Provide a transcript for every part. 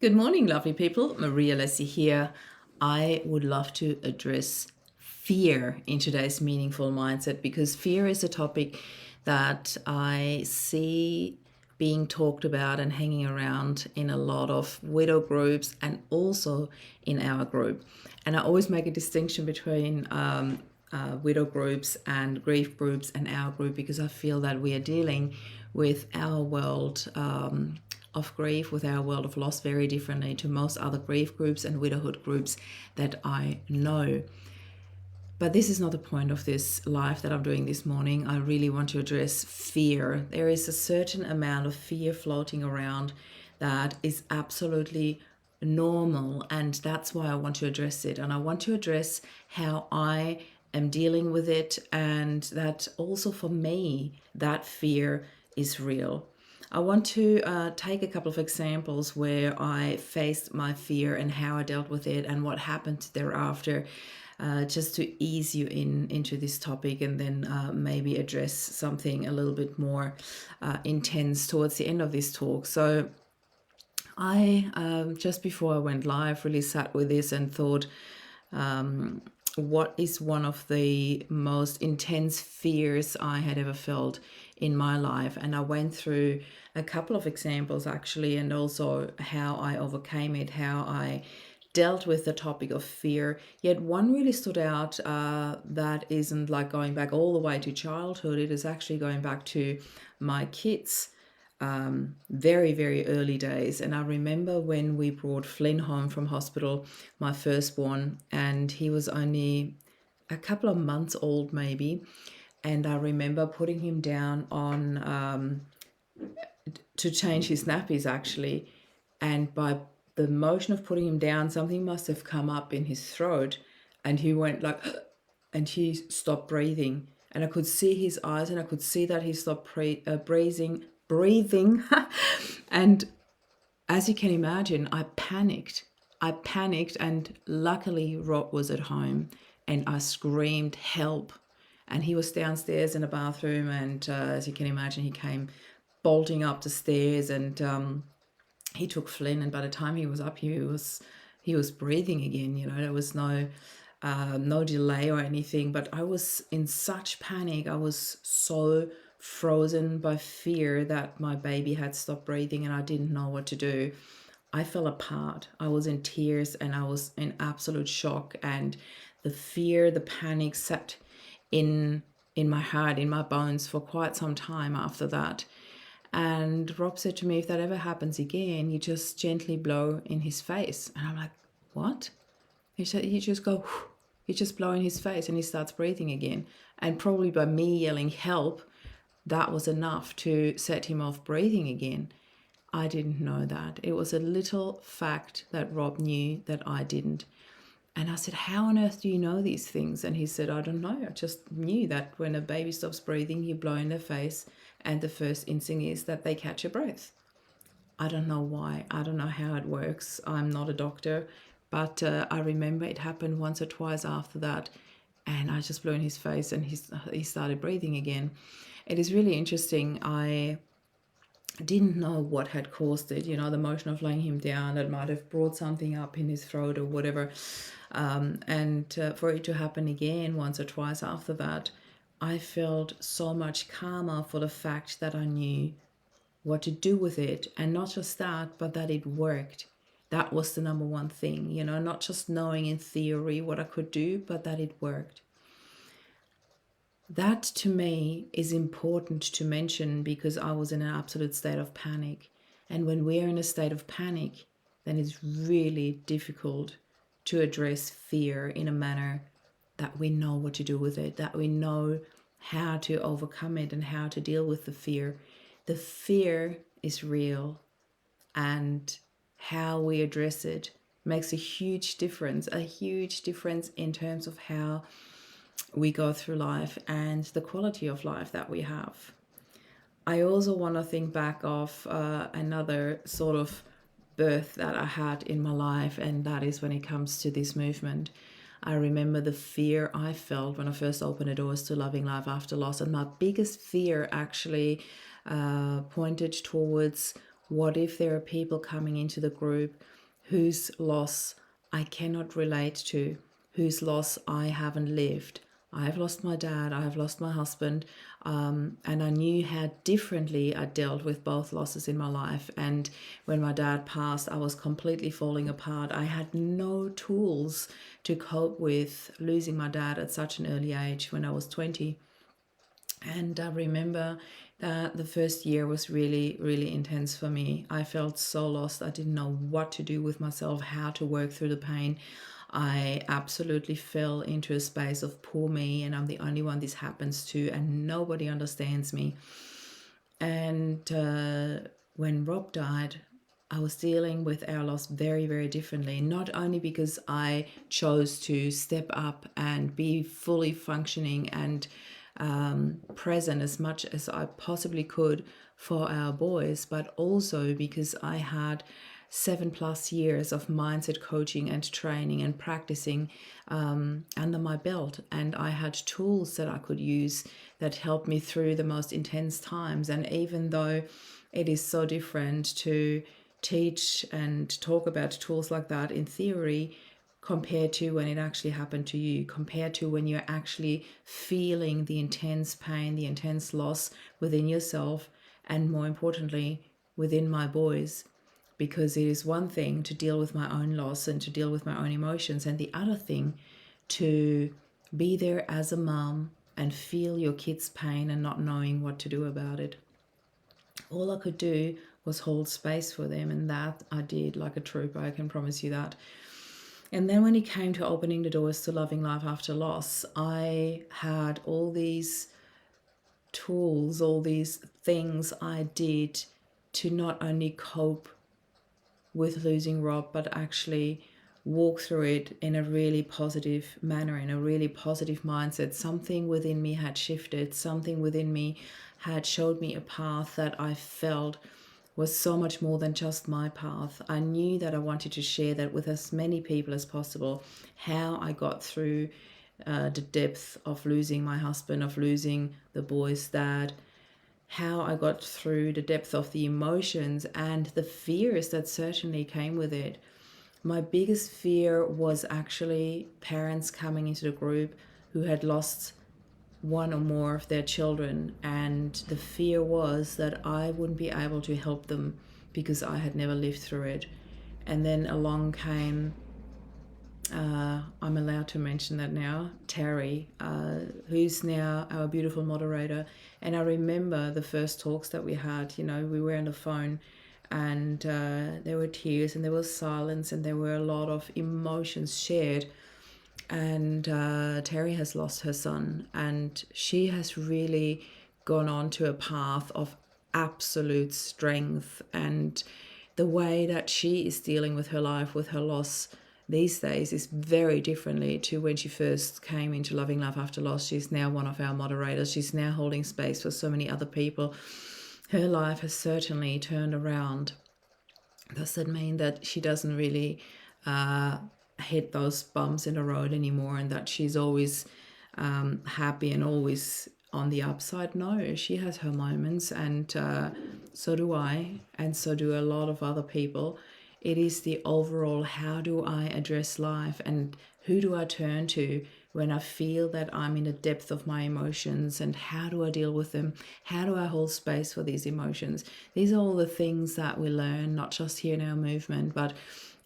Good morning, lovely people. Maria Leslie here. I would love to address fear in today's meaningful mindset because fear is a topic that I see being talked about and hanging around in a lot of widow groups and also in our group. And I always make a distinction between widow groups and grief groups and our group because I feel that we are dealing with our world of grief, with our world of loss, very differently to most other grief groups and widowhood groups that I know. But this is not the point of this live that I'm doing this morning. I really want to address fear. There is a certain amount of fear floating around that is absolutely normal, and that's why I want to address it. And I want to address how I am dealing with it, and that also for me, that fear is real. I want to take a couple of examples where I faced my fear and how I dealt with it and what happened thereafter, just to ease you into this topic, and then maybe address something a little bit more intense towards the end of this talk. So I, just before I went live, really sat with this and thought, what is one of the most intense fears I had ever felt in my life? And I went through a couple of examples actually, and also how I overcame it, how I dealt with the topic of fear. Yet one really stood out that isn't like going back all the way to childhood. It is actually going back to my kids' very, very early days. And I remember when we brought Flynn home from hospital, my firstborn, and he was only a couple of months old maybe. And I remember putting him down on to change his nappies actually. And by the motion of putting him down, something must have come up in his throat, and he went like, and he stopped breathing. And I could see his eyes, and I could see that he stopped breathing. And as you can imagine, I panicked. And luckily Rob was at home, and I screamed help. And he was downstairs in the bathroom, and as you can imagine, he came bolting up the stairs, and he took Flynn, and by the time he was up, he was breathing again. There was no delay or anything, but I was in such panic. I was so frozen by fear that my baby had stopped breathing and I didn't know what to do. I fell apart. I was in tears and I was in absolute shock, and the fear, the panic sat in my heart, in my bones for quite some time after that. And Rob said to me, if that ever happens again, you just gently blow in his face. And I'm like, what? He said, you just go, you just blow in his face, and he starts breathing again. And probably by me yelling help, that was enough to set him off breathing again. I didn't know that. It was a little fact that Rob knew that I didn't. And I said, how on earth do you know these things? And he said, I don't know. I just knew that when a baby stops breathing, you blow in their face, and the first instinct is that they catch a breath. I don't know why. I don't know how it works. I'm not a doctor, but I remember it happened once or twice after that, and I just blew in his face, and he started breathing again. It is really interesting. I didn't know what had caused it, the motion of laying him down that might have brought something up in his throat or whatever. And for it to happen again once or twice after that, I felt so much calmer for the fact that I knew what to do with it. And not just that, but that it worked. That was the number one thing, not just knowing in theory what I could do, but that it worked. That to me is important to mention because I was in an absolute state of panic. And when we're in a state of panic, then it's really difficult to address fear in a manner that we know what to do with it, that we know how to overcome it and how to deal with the fear. The fear is real, and how we address it makes a huge difference in terms of how we go through life and the quality of life that we have. I also want to think back of another sort of birth that I had in my life, and that is when it comes to this movement. I remember the fear I felt when I first opened the doors to Loving Life After Loss, and my biggest fear actually pointed towards What if there are people coming into the group whose loss I cannot relate to, whose loss I haven't lived? I have lost my dad, I have lost my husband, and I knew how differently I dealt with both losses in my life. And when my dad passed, I was completely falling apart. I had no tools to cope with losing my dad at such an early age when I was 20. And I remember that the first year was really, really intense for me. I felt so lost. I didn't know what to do with myself, how to work through the pain. I absolutely fell into a space of poor me, and I'm the only one this happens to, and nobody understands me. And when Rob died, I was dealing with our loss very, very differently. Not only because I chose to step up and be fully functioning and present as much as I possibly could for our boys, but also because I had 7+ years of mindset coaching and training and practicing under my belt. And I had tools that I could use that helped me through the most intense times. And even though it is so different to teach and talk about tools like that in theory compared to when it actually happened to you, compared to when you're actually feeling the intense pain, the intense loss within yourself, and more importantly, within my boys. Because it is one thing to deal with my own loss and to deal with my own emotions, and the other thing to be there as a mom and feel your kids' pain and not knowing what to do about it. All I could do was hold space for them, and that I did like a trooper, I can promise you that. And then when it came to opening the doors to loving life after loss, I had all these tools, all these things I did to not only cope with losing Rob, but actually walk through it in a really positive manner, in a really positive mindset. Something within me had shifted, something within me had showed me a path that I felt was so much more than just my path. I knew that I wanted to share that with as many people as possible, how I got through the depth of losing my husband, of losing the boy's dad, how I got through the depth of the emotions and the fears that certainly came with it. My biggest fear was actually parents coming into the group who had lost one or more of their children, and the fear was that I wouldn't be able to help them because I had never lived through it. And then along came, I'm allowed to mention that now, Terry, who's now our beautiful moderator. And I remember the first talks that we had, we were on the phone, and there were tears and there was silence and there were a lot of emotions shared. And Terry has lost her son, and she has really gone on to a path of absolute strength. And the way that she is dealing with her life, with her loss these days, is very differently to when she first came into Loving Life After Loss. She's now one of our moderators. She's now holding space for so many other people. Her life has certainly turned around. Does that mean that she doesn't really hit those bumps in the road anymore, and that she's always happy and always on the upside? No, she has her moments, and so do I, and so do a lot of other people. It is the overall, how do I address life, and who do I turn to when I feel that I'm in the depth of my emotions, and how do I deal with them? How do I hold space for these emotions? These are all the things that we learn, not just here in our movement, but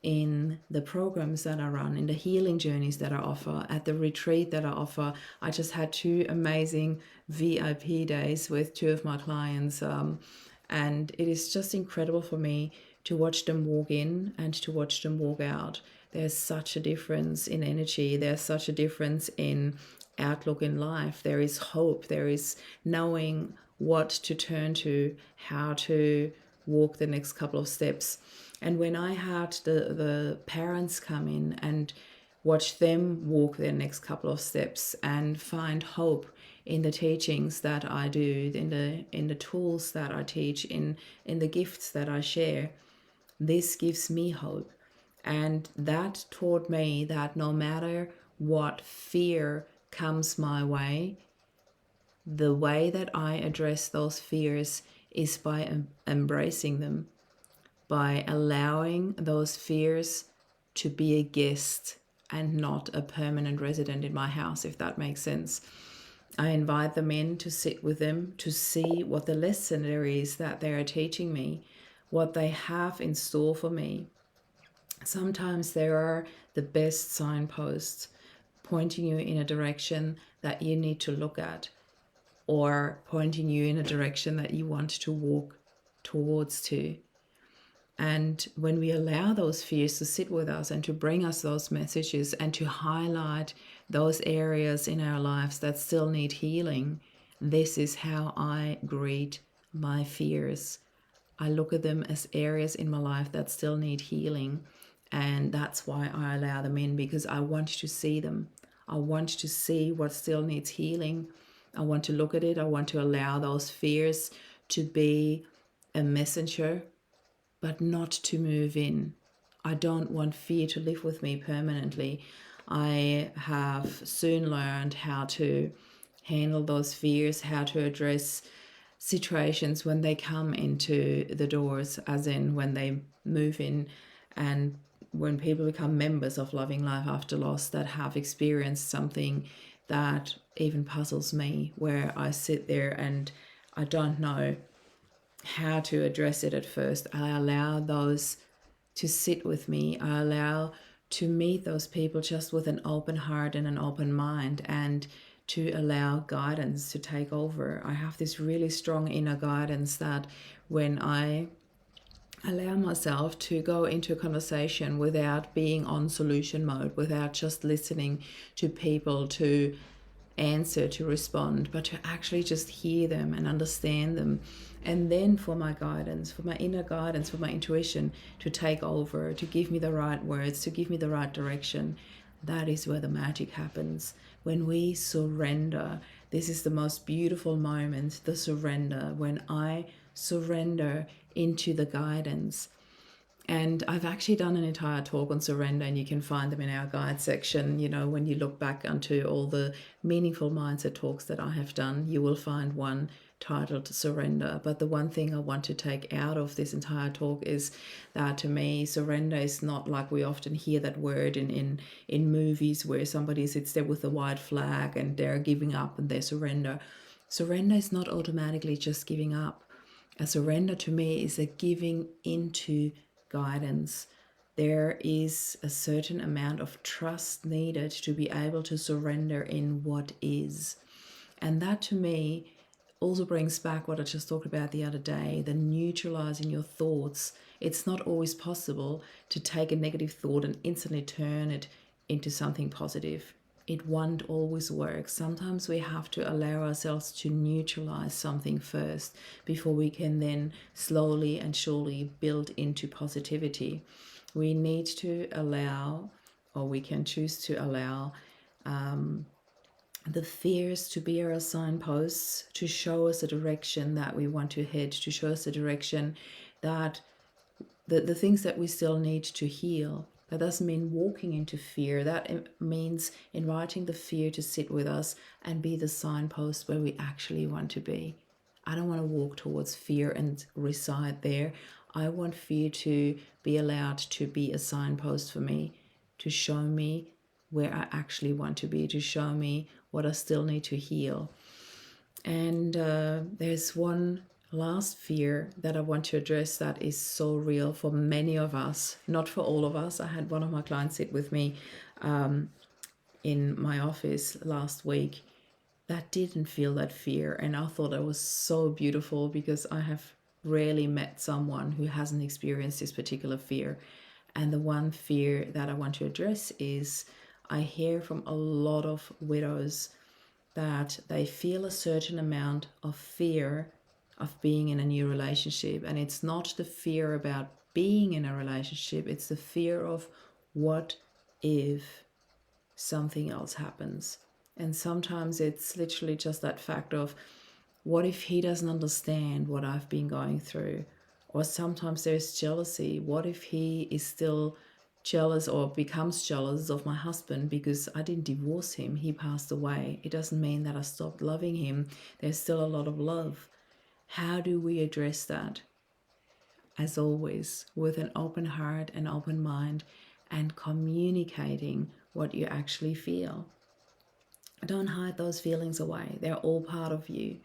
in the programs that I run, in the healing journeys that I offer, at the retreat that I offer. I just had 2 amazing VIP days with 2 of my clients, and it is just incredible for me to watch them walk in and to watch them walk out. There's such a difference in energy. There's such a difference in outlook in life. There is hope. There is knowing what to turn to, how to walk the next couple of steps. And when I had the parents come in and watch them walk their next couple of steps and find hope in the teachings that I do, in the tools that I teach, in the gifts that I share, this gives me hope. And that taught me that no matter what fear comes my way, the way that I address those fears is by embracing them. by allowing those fears to be a guest and not a permanent resident in my house, if that makes sense. I invite them in to sit with them, to see what the lesson there is that they are teaching me, what they have in store for me. Sometimes there are the best signposts pointing you in a direction that you need to look at, or pointing you in a direction that you want to walk towards to. And when we allow those fears to sit with us and to bring us those messages and to highlight those areas in our lives that still need healing, this is how I greet my fears. I look at them as areas in my life that still need healing. And that's why I allow them in, because I want to see them. I want to see what still needs healing. I want to look at it. I want to allow those fears to be a messenger, but not to move in. I don't want fear to live with me permanently. I have soon learned how to handle those fears, how to address situations when they come into the doors, as in when they move in, and when people become members of Loving Life After Loss that have experienced something that even puzzles me, where I sit there and I don't know how to address it at first. I allow those to sit with me. I allow to meet those people just with an open heart and an open mind, and to allow guidance to take over. I have this really strong inner guidance that when I allow myself to go into a conversation without being on solution mode, without just listening to people to answer, to respond, but to actually just hear them and understand them. And then for my guidance, for my inner guidance, for my intuition to take over, to give me the right words, to give me the right direction. That is where the magic happens. When we surrender, this is the most beautiful moment, the surrender, when I surrender into the guidance. And I've actually done an entire talk on surrender, and you can find them in our guide section. You know, when you look back onto all the meaningful mindset talks that I have done, you will find one titled Surrender. But the one thing I want to take out of this entire talk is that, to me, surrender is not like we often hear that word in movies, where somebody sits there with a white flag and they're giving up and they surrender. Surrender is not automatically just giving up. A surrender to me is a giving into guidance. There is a certain amount of trust needed to be able to surrender in what is. And that, to me, also brings back what I just talked about the other day, the neutralizing your thoughts. It's not always possible to take a negative thought and instantly turn it into something positive. It won't always work. Sometimes we have to allow ourselves to neutralize something first before we can then slowly and surely build into positivity. We need to allow, or we can choose to allow, the fears to be our signposts, to show us a direction that we want to head, to show us a direction that the things that we still need to heal. That doesn't mean walking into fear. That means inviting the fear to sit with us and be the signpost where we actually want to be. I don't want to walk towards fear and reside there. I want fear to be allowed to be a signpost for me, to show me where I actually want to be, to show me what I still need to heal. And there's one last fear that I want to address that is so real for many of us, not for all of us. I had one of my clients sit with me in my office last week that didn't feel that fear, and I thought it was so beautiful, because I have rarely met someone who hasn't experienced this particular fear. And the one fear that I want to address is, I hear from a lot of widows that they feel a certain amount of fear of being in a new relationship. And it's not the fear about being in a relationship, it's the fear of, what if something else happens? And sometimes it's literally just that fact of, what if he doesn't understand what I've been going through? Or sometimes there's jealousy. What if he is still jealous or becomes jealous of my husband because I didn't divorce him? He passed away. It doesn't mean that I stopped loving him. There's still a lot of love. How do we address that? as always, with an open heart and open mind, and communicating what you actually feel. Don't hide those feelings away. They're all part of you.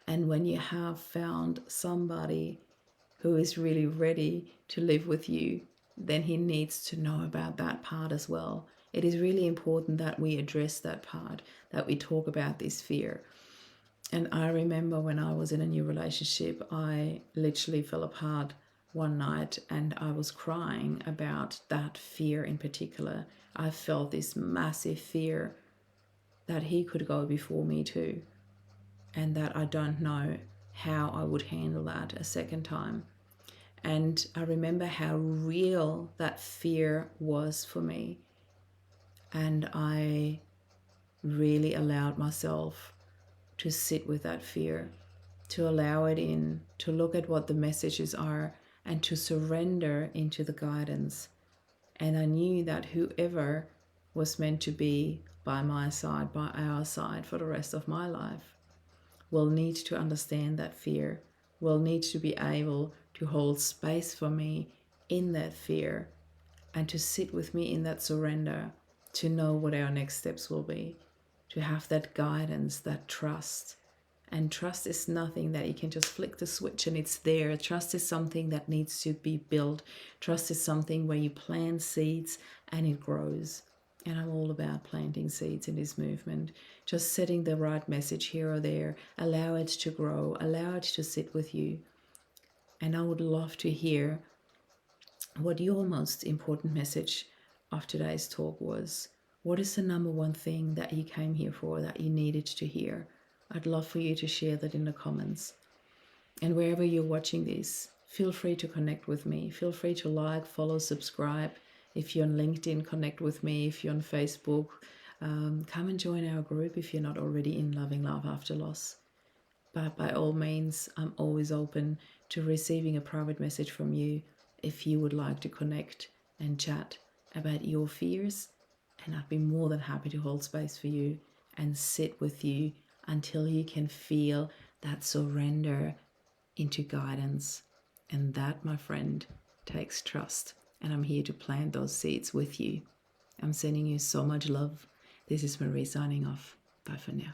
And when you have found somebody who is really ready to live with you, then he needs to know about that part as well. It is really important that we address that part, that we talk about this fear. And I remember when I was in a new relationship, I literally fell apart one night and I was crying about that fear in particular. I felt this massive fear that he could go before me too, and that I don't know how I would handle that a second time. And I remember how real that fear was for me. And I really allowed myself to sit with that fear, to allow it in, to look at what the messages are, and to surrender into the guidance. And I knew that whoever was meant to be by my side, by our side for the rest of my life, will need to understand that fear, will need to be able to hold space for me in that fear, and to sit with me in that surrender, to know what our next steps will be, to have that guidance, that trust. And trust is nothing that you can just flick the switch and it's there. Trust is something that needs to be built. Trust is something where you plant seeds and it grows. And I'm all about planting seeds in this movement, just setting the right message here or there, allow it to grow, allow it to sit with you. And I would love to hear what your most important message of today's talk was. What is the number one thing that you came here for, that you needed to hear? I'd love for you to share that in the comments. And wherever you're watching this, feel free to connect with me. Feel free to like, follow, subscribe. If you're on LinkedIn, connect with me. If you're on Facebook, come and join our group if you're not already in Loving Love After Loss. But by all means, I'm always open to receiving a private message from you if you would like to connect and chat about your fears. And I'd be more than happy to hold space for you and sit with you until you can feel that surrender into guidance. And that, my friend, takes trust. And I'm here to plant those seeds with you. I'm sending you so much love. This is Marie signing off. Bye for now.